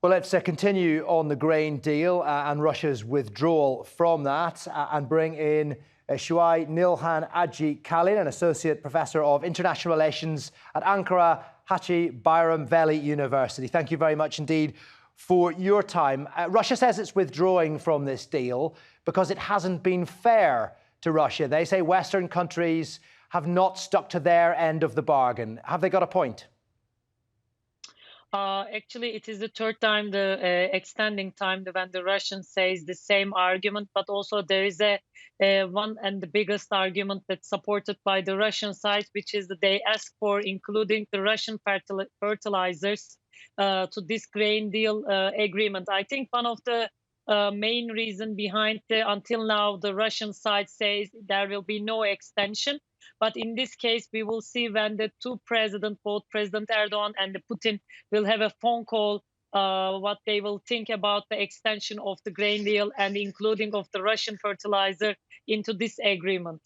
Well, let's continue on the grain deal and Russia's withdrawal from that and bring in Suay Nilhan Acikalın, an Associate Professor of International Relations at Ankara, Haci, Bayram, Veli University. Thank you very much indeed for your time. Russia says it's withdrawing from this deal because it hasn't been fair to Russia. They say Western countries have not stuck to their end of the bargain. Have they got a point? Actually, it is the third time the extending time when the Russian says the same argument, but also there is a one and the biggest argument that's supported by the Russian side, which is that they ask for including the Russian fertilizers to this grain deal agreement. I think one of the main reason behind until now the Russian side says there will be no extension. But in this case, we will see when the two presidents, both President Erdogan and Putin, will have a phone call, what they will think about the extension of the grain deal and including of the Russian fertilizer into this agreement.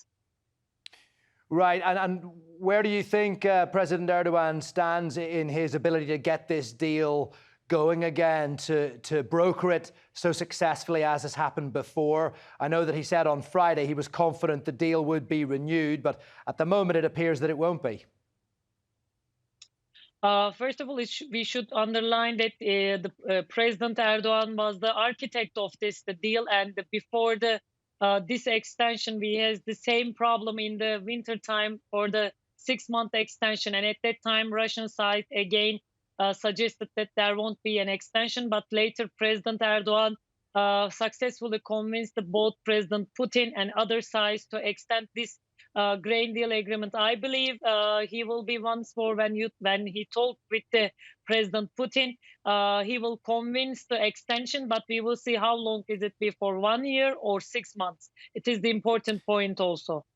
Right. And where do you think President Erdogan stands in his ability to get this deal going again, to broker it so successfully as has happened before? I know that he said on Friday he was confident the deal would be renewed, but at the moment it appears that it won't be. First of all, we should underline that President Erdogan was the architect of the deal, and before this extension, we had the same problem in the winter time for the 6-month extension, and at that time, Russian side again suggested that there won't be an extension, but later President Erdogan successfully convinced both President Putin and other sides to extend this grain deal agreement. I believe he will be once more when he talked with President Putin, he will convince the extension, but we will see how long is it be, for 1 year or 6 months. It is the important point also.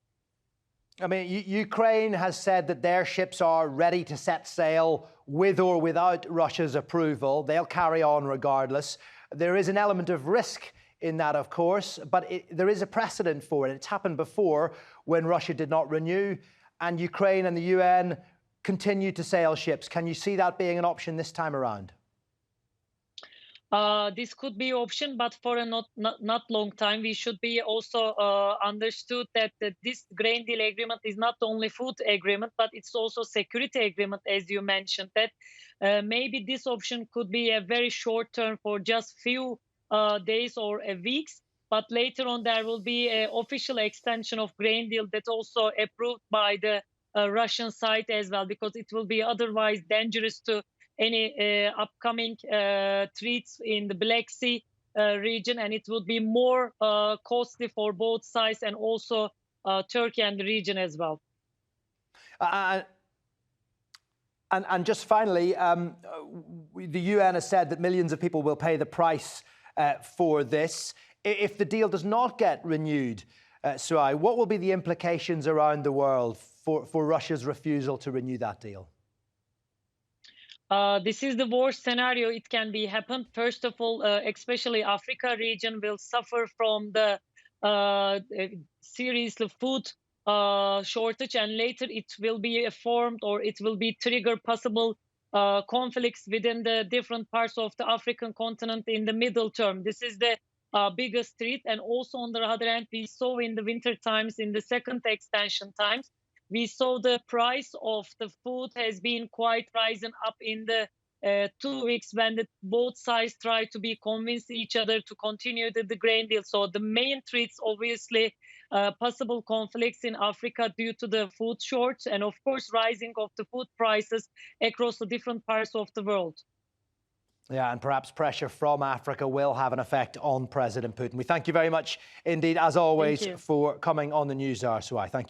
I mean, Ukraine has said that their ships are ready to set sail with or without Russia's approval. They'll carry on regardless. There is an element of risk in that, of course, but there is a precedent for it. It's happened before when Russia did not renew and Ukraine and the UN continued to sail ships. Can you see that being an option this time around? This could be option, but for a not long time. We should be also understood that this grain deal agreement is not only food agreement, but it's also security agreement, as you mentioned. That maybe this option could be a very short term for just few days or weeks, but later on there will be an official extension of grain deal that also approved by the Russian side as well, because it will be otherwise dangerous to any upcoming threats in the Black Sea region, and it would be more costly for both sides and also Turkey and the region as well. And just finally, the UN has said that millions of people will pay the price for this. If the deal does not get renewed, Suay, what will be the implications around the world for Russia's refusal to renew that deal? This is the worst scenario it can be happened. First of all, especially Africa region will suffer from the serious food shortage, and later it will be formed or it will be trigger possible conflicts within the different parts of the African continent in the middle term. This is the biggest threat. And also on the other hand, we saw in the winter times, in the second extension times, we saw the price of the food has been quite rising up in the 2 weeks when both sides try to be convinced each other to continue the grain deal. So the main threats, obviously, possible conflicts in Africa due to the food shortage and, of course, rising of the food prices across the different parts of the world. Yeah, and perhaps pressure from Africa will have an effect on President Putin. We thank you very much indeed, as always, for coming on the News Hour, Suay. Thank you.